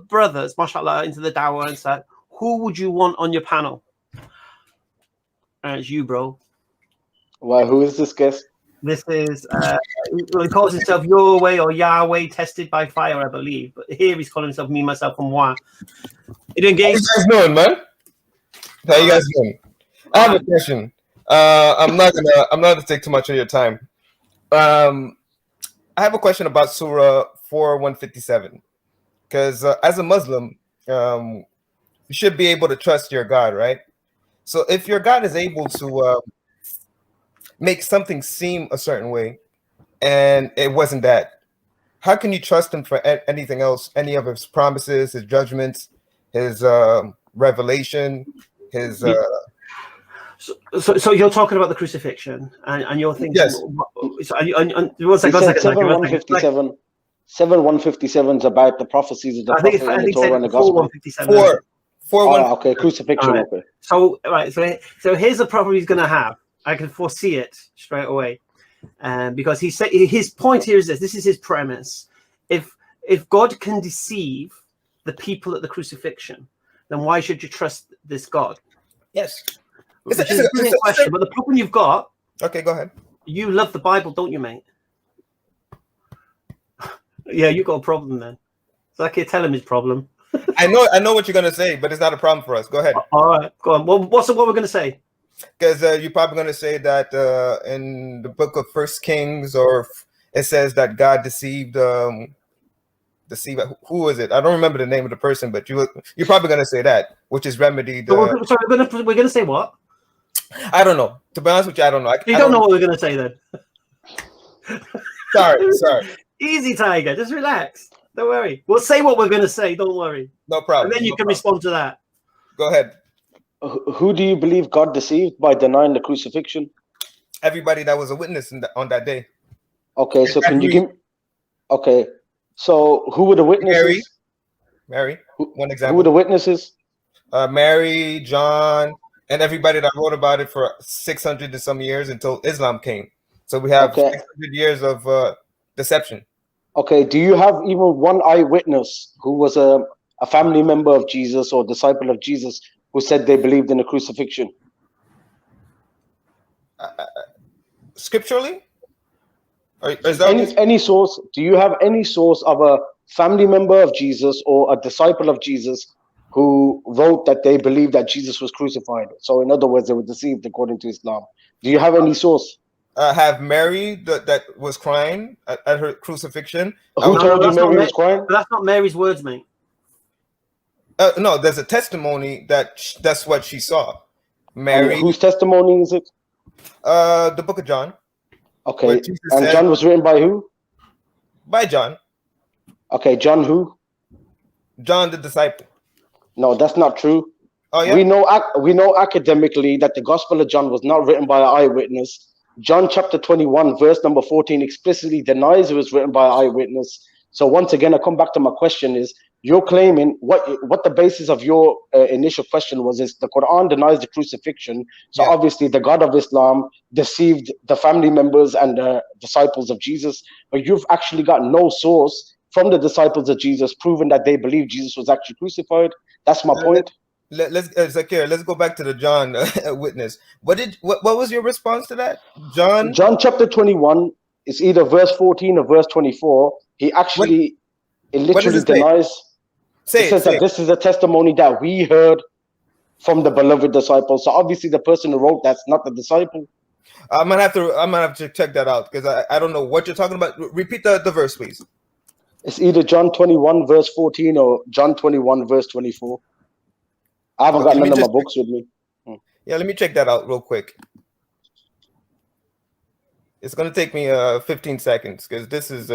brothers, mashallah, into the dawah and said, who would you want on your panel? And it's you, bro. Well, who is this guest? This is, he calls himself Your Way or Yahweh tested by fire, I believe. But here he's calling himself me, myself, and moi. You doing, How Gabe? you guys doing, man? How you guys doing? I have a question. I'm not gonna take too much of your time. I have a question about Surah 4:157. Because as a Muslim, you should be able to trust your God, right? So if your God is able to make something seem a certain way, and it wasn't that, how can you trust him for anything else? Any of his promises, his judgments, his revelation, his. So you're talking about the crucifixion, and you're thinking. Yes. So, one second. 7:157. 7:157 is about the prophecies of the Prophet and the Torah and the Gospel. 4:157. 4:1. Okay, crucifixion. Right. Okay. So here's the problem he's going to have. I can foresee it straight away, because he said his point here is this. This is his premise. If God can deceive the people at the crucifixion, then why should you trust this God? Yes. It's a brilliant question, but the problem you've got. Okay, go ahead. You love the Bible, don't you, mate? Yeah, you got a problem then. Zakir, tell him his problem. I know what you're gonna say, but it's not a problem for us. Go ahead. All right, go on. Well, what we're gonna say? Because you're probably gonna say that in the book of First Kings, or it says that God deceived. Who was it? I don't remember the name of the person, but you're probably gonna say that, which is remedied. So we're gonna say what? I don't know. To be honest with you, I don't know. You don't know what we're gonna say then. Sorry. Easy, Tiger. Just relax. Don't worry. We'll say what we're going to say. Don't worry. No problem. And then you can respond to that. Go ahead. Who do you believe God deceived by denying the crucifixion? Everybody that was a witness on that day. Okay, so can you give? Okay, so who were the witnesses? Mary. One example. Who were the witnesses? Mary, John, and everybody that wrote about it for 600 to some years until Islam came. So we have 600 years of deception. Okay, do you have even one eyewitness who was a family member of Jesus or disciple of Jesus who said they believed in the crucifixion? Scripturally? Or is that any source? Do you have any source of a family member of Jesus or a disciple of Jesus who wrote that they believed that Jesus was crucified? So in other words, they were deceived according to Islam. Do you have any source? Have Mary that was crying at her crucifixion. Who told you Mary was crying? That's not Mary's words, mate. No, there's a testimony that's what she saw. Mary. And whose testimony is it? The book of John. Okay, and John was written by who? By John. Okay, John who? John the disciple. No, that's not true. Oh yeah. We know academically that the Gospel of John was not written by an eyewitness. John chapter 21, verse number 14 explicitly denies it was written by an eyewitness. So once again, I come back to my question is, you're claiming what the basis of your initial question was is the Quran denies the crucifixion. So obviously the God of Islam deceived the family members and the disciples of Jesus, but you've actually got no source from the disciples of Jesus proving that they believe Jesus was actually crucified. That's my point. Let's Zakir, let's go back to the John witness. What was your response to that? John chapter 21 is either verse 14 or verse 24. He actually literally denies. It says that this is a testimony that we heard from the beloved disciples. So obviously the person who wrote that's not the disciple. I'm gonna have to check that out because I don't know what you're talking about. Repeat the verse, please. It's either John 21 verse 14 or John 21 verse 24. I haven't got none of my books with me. Yeah, let me check that out real quick. It's gonna take me 15 seconds because this is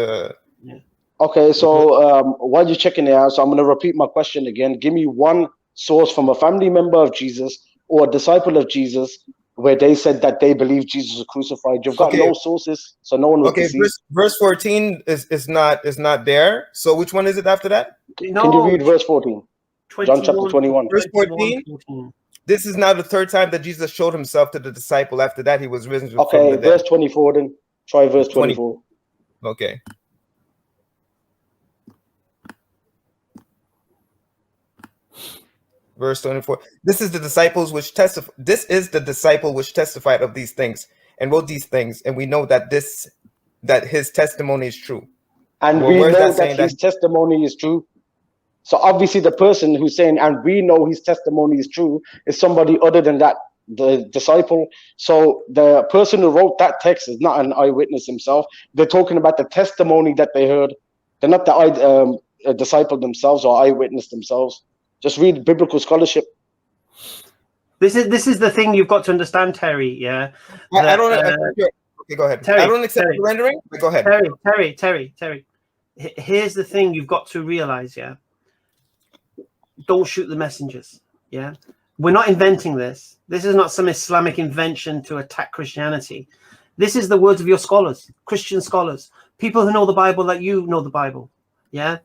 Okay, so while you're checking it out, so I'm gonna repeat my question again. Give me one source from a family member of Jesus or a disciple of Jesus where they said that they believe Jesus was crucified. You've got no sources, so no one was deceived. Verse 14 is not there. So which one is it after that? Can you read verse 14? John chapter 21. Verse 14. This is now the third time that Jesus showed himself to the disciple. After that, he was risen from the dead. Verse 24 then. Try verse 24. Okay. verse 24. This is the disciple which testified of these things and wrote these things, and we know that his testimony is true. And Well, we where's know that that saying his that? testimony is true. So obviously the person who's saying, and we know his testimony is true, is somebody other than that, the disciple. So the person who wrote that text is not an eyewitness himself. They're talking about the testimony that they heard. They're not the disciple themselves or eyewitness themselves. Just read biblical scholarship. This is the thing you've got to understand, Terry. Yeah. I don't. Okay, go ahead. Terry, I don't accept the rendering. But go ahead. Terry. Here's the thing you've got to realize. Yeah. Don't shoot the messengers. Yeah. We're not inventing this. This is not some Islamic invention to attack Christianity. This is the words of your scholars, Christian scholars, people who know the Bible like you know the Bible. Yeah.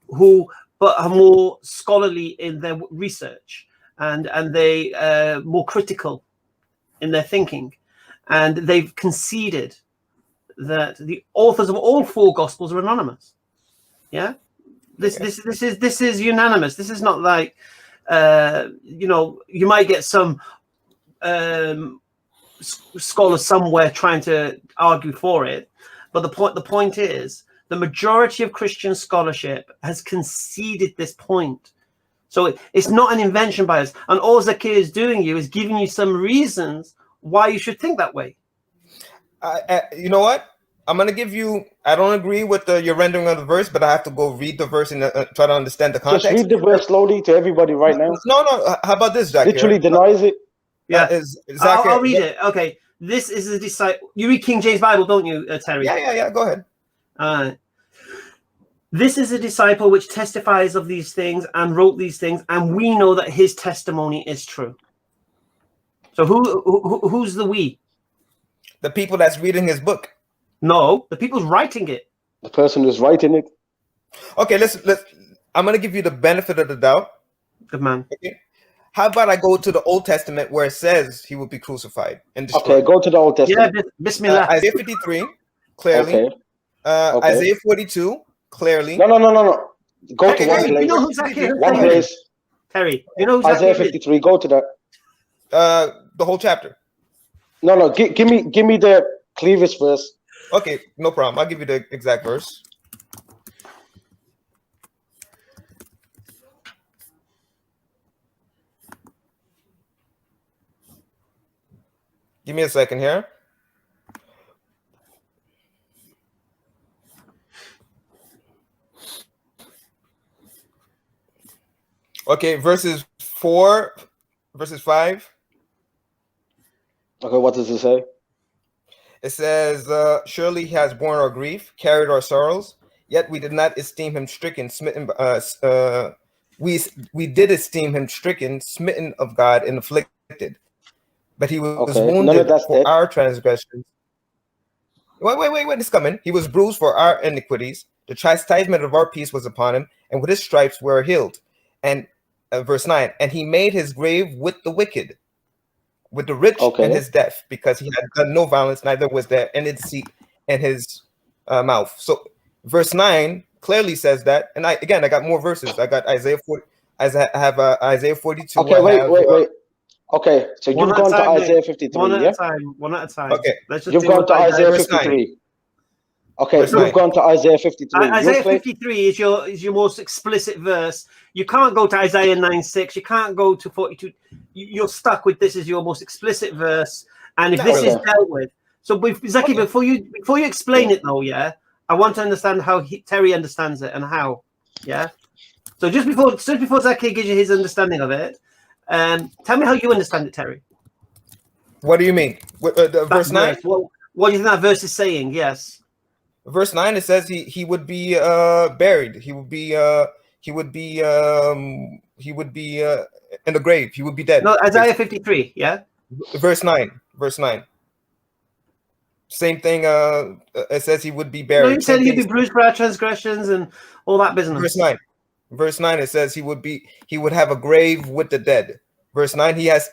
Who but are more scholarly in their research and they more critical in their thinking, and they've conceded that the authors of all four gospels are anonymous. Yeah. This is unanimous. This is not like you might get some scholars somewhere trying to argue for it, but the point is the majority of Christian scholarship has conceded this point. So it's not an invention by us, and all Zakir is doing is giving you some reasons why you should think that way. You know what? I'm gonna give you. I don't agree with your rendering of the verse, but I have to go read the verse and try to understand the context. Just read the verse slowly to everybody right now. No. How about this, Zakir? Literally denies it. Yeah, I'll read it. Okay, this is a disciple. You read King James Bible, don't you, Terry? Yeah. Go ahead. This is a disciple which testifies of these things and wrote these things, and we know that his testimony is true. So who's the we? The people that's reading his book. No, the people's writing it. The person who's writing it. Okay, let's. I'm gonna give you the benefit of the doubt. Good man. Okay. How about I go to the Old Testament where it says he will be crucified and destroyed? Okay, go to the Old Testament. Yeah, Bismillah. Isaiah 53, clearly. Okay. Isaiah 42, clearly. No. Go to one place. You know who Zakir One Hussain place. is? Terry, you know who Isaiah Zakir is? 53. Go to that. The whole chapter. No. Give me the cleavage verse. Okay, no problem. I'll give you the exact verse. Give me a second here. Okay, verses 4, verses 5. Okay, what does it say? It says, surely he has borne our grief, carried our sorrows, yet we did not esteem him stricken, smitten. We did esteem him stricken, smitten of God, and afflicted. But he was wounded for our transgressions. Wait, it's coming. He was bruised for our iniquities. The chastisement of our peace was upon him, and with his stripes we are healed. And verse 9, and he made his grave with the wicked, with the rich in his death, because he had done no violence, neither was there any deceit in his mouth. So verse 9 clearly says that. And I got more verses. I got Isaiah 40. I have Isaiah 42. Okay, wait. Okay, so you've gone to Isaiah 53. One at a time. Okay, you've gone to Isaiah 53. Okay, you've gone to Isaiah 53. Isaiah 53 is your most explicit verse. You can't go to Isaiah 9:6. You can't go to 42. You're stuck with this as your most explicit verse. And if this is dealt with, so Zakir, before you explain it though, I want to understand how Terry understands it and how. So just before Zakir gives you his understanding of it, tell me how you understand it, Terry. What do you mean? Verse 9? What do you think that verse is saying? Yes. Verse 9, it says he would be buried. He would be in the grave. He would be dead. No, Isaiah 53. Yeah. Verse 9. Same thing. It says he would be buried. No, you said he'd be bruised for our transgressions and all that business. Verse 9. It says he would have a grave with the dead. Verse 9. He has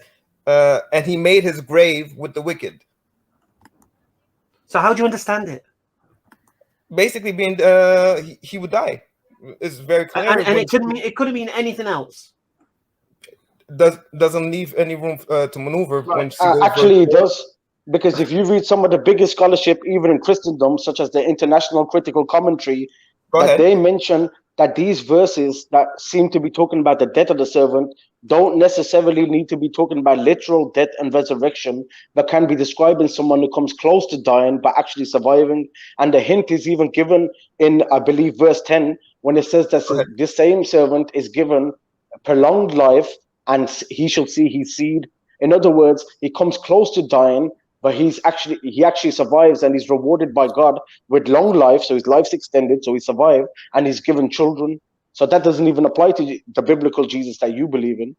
and he made his grave with the wicked. So how do you understand it? Basically, being he would die. It's very clear. And it could mean anything else. doesn't leave any room to maneuver when she goes. Actually, it does. Because if you read some of the biggest scholarship, even in Christendom, such as the International Critical Commentary, Go that ahead. they mention that these verses that seem to be talking about the death of the servant don't necessarily need to be talking about literal death and resurrection, but can be describing someone who comes close to dying but actually surviving. And the hint is even given in, I believe, verse 10, when it says that this same servant is given prolonged life and he shall see his seed. In other words, he comes close to dying, but he actually survives, and he's rewarded by God with long life. So his life's extended, so he survived, and he's given children. So that doesn't even apply to the biblical Jesus that you believe in.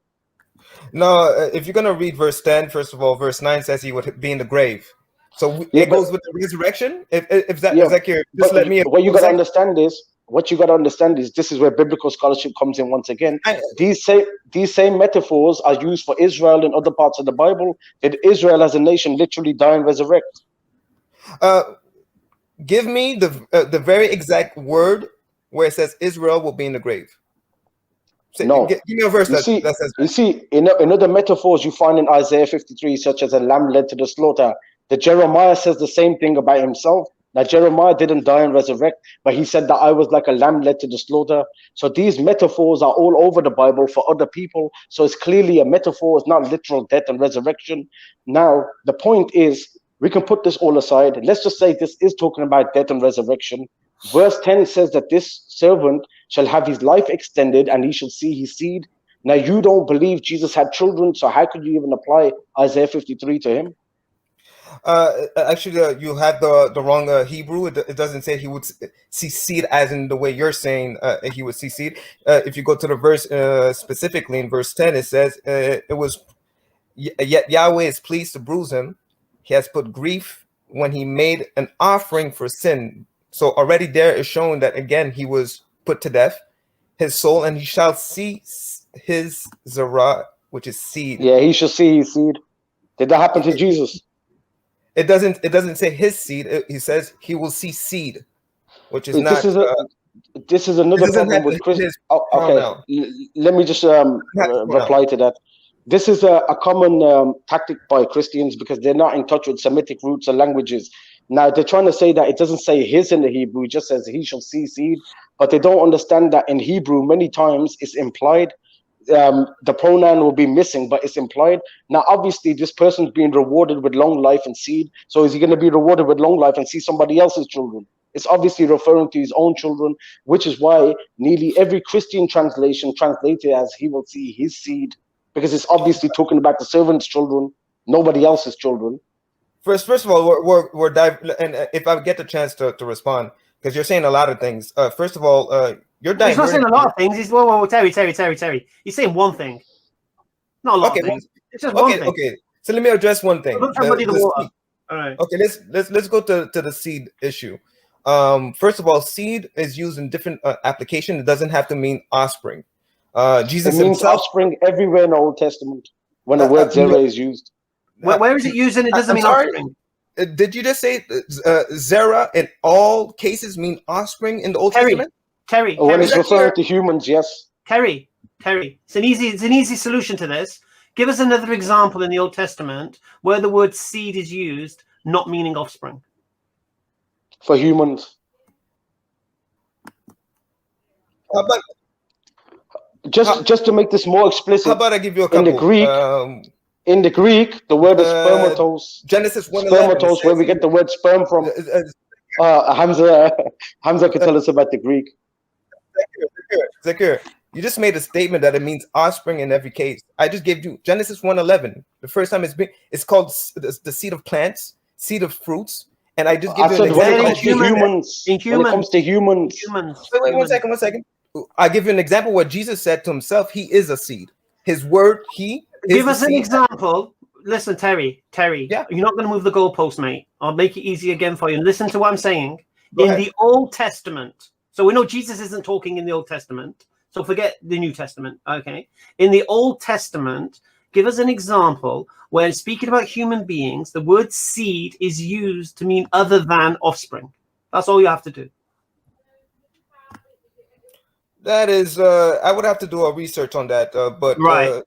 No, if you're gonna read verse 10, first of all, verse 9 says he would be in the grave. So Yeah, it goes with the resurrection. If that yeah, Zakir, but just let me. what you got to understand is this is where biblical scholarship comes in once again. These same metaphors are used for Israel in other parts of the Bible. Did Israel as a nation literally die and resurrect? Give me the very exact word where it says Israel will be in the grave. No. Give me a verse that says that. You see, in other metaphors you find in Isaiah 53, such as a lamb led to the slaughter, that Jeremiah says the same thing about himself. Now, Jeremiah didn't die and resurrect, but he said that I was like a lamb led to the slaughter. So these metaphors are all over the Bible for other people. So it's clearly a metaphor. It's not literal death and resurrection. Now, the point is, we can put this all aside. Let's just say this is talking about death and resurrection. Verse 10 says that this servant shall have his life extended and he shall see his seed. Now, you don't believe Jesus had children, so how could you even apply Isaiah 53 to him? Actually, you have the wrong Hebrew. It doesn't say he would see seed as in the way you're saying he would see seed. If you go to the verse specifically in verse 10, it says it was, yet Yahweh is pleased to bruise him. He has put grief when he made an offering for sin. So already there is showing that, again, he was put to death, his soul, and he shall see his zera, which is seed. Yeah, he shall see his seed. Did that happen to Jesus? It doesn't say his seed. He says he will see seed, which is not. This is another problem with Christians. Okay, let me just reply to that. This is a common tactic by Christians because they're not in touch with Semitic roots and languages. Now, they're trying to say that it doesn't say his in the Hebrew, it just says he shall see seed. But they don't understand that in Hebrew, many times it's implied. The pronoun will be missing, but it's implied. Now, obviously, this person's being rewarded with long life and seed. So is he going to be rewarded with long life and see somebody else's children? It's obviously referring to his own children, which is why nearly every Christian translation translates it as he will see his seed, because it's obviously talking about the servant's children, nobody else's children. First of all, we're and if I get the chance to respond, because you're saying a lot of things. First of all, you're diverting. He's not saying a lot of things. He's Terry. He's saying one thing, not a lot of things. It's just one thing. Okay. So let me address one thing. Don't muddy the water. All right. Okay, let's go to the seed issue. First of all, seed is used in different application. It doesn't have to mean offspring. Jesus means himself, offspring everywhere in the Old Testament when the word zera is used. Where is it used? And it doesn't mean offspring. Did you just say zera in all cases mean offspring in the Old Testament? Terry, when it's referring to humans, yes. Terry, it's an easy solution to this. Give us another example in the Old Testament where the word seed is used, not meaning offspring. For humans. Just to make this more explicit. How about I give you a couple? In the Greek, the word is spermatos. Genesis 1:11. Spermatos, where we get the word sperm from. Hamza could tell us about the Greek. Zakir, you just made a statement that it means offspring in every case. I just gave you Genesis 1:11. The first time it's called the seed of plants, seed of fruits, and I just give you an example. When it comes to humans. Wait, one second. I give you an example where Jesus said to himself, he is a seed. His word, give us an example. Listen, Terry, yeah. You're not going to move the goalpost, mate. I'll make it easy again for you. And listen to what I'm saying. Go ahead. The Old Testament, so we know Jesus isn't talking in the Old Testament, so forget the New Testament, okay? In the Old Testament, give us an example where, speaking about human beings, the word seed is used to mean other than offspring. That's all you have to do. That is, I would have to do a research on that, but right.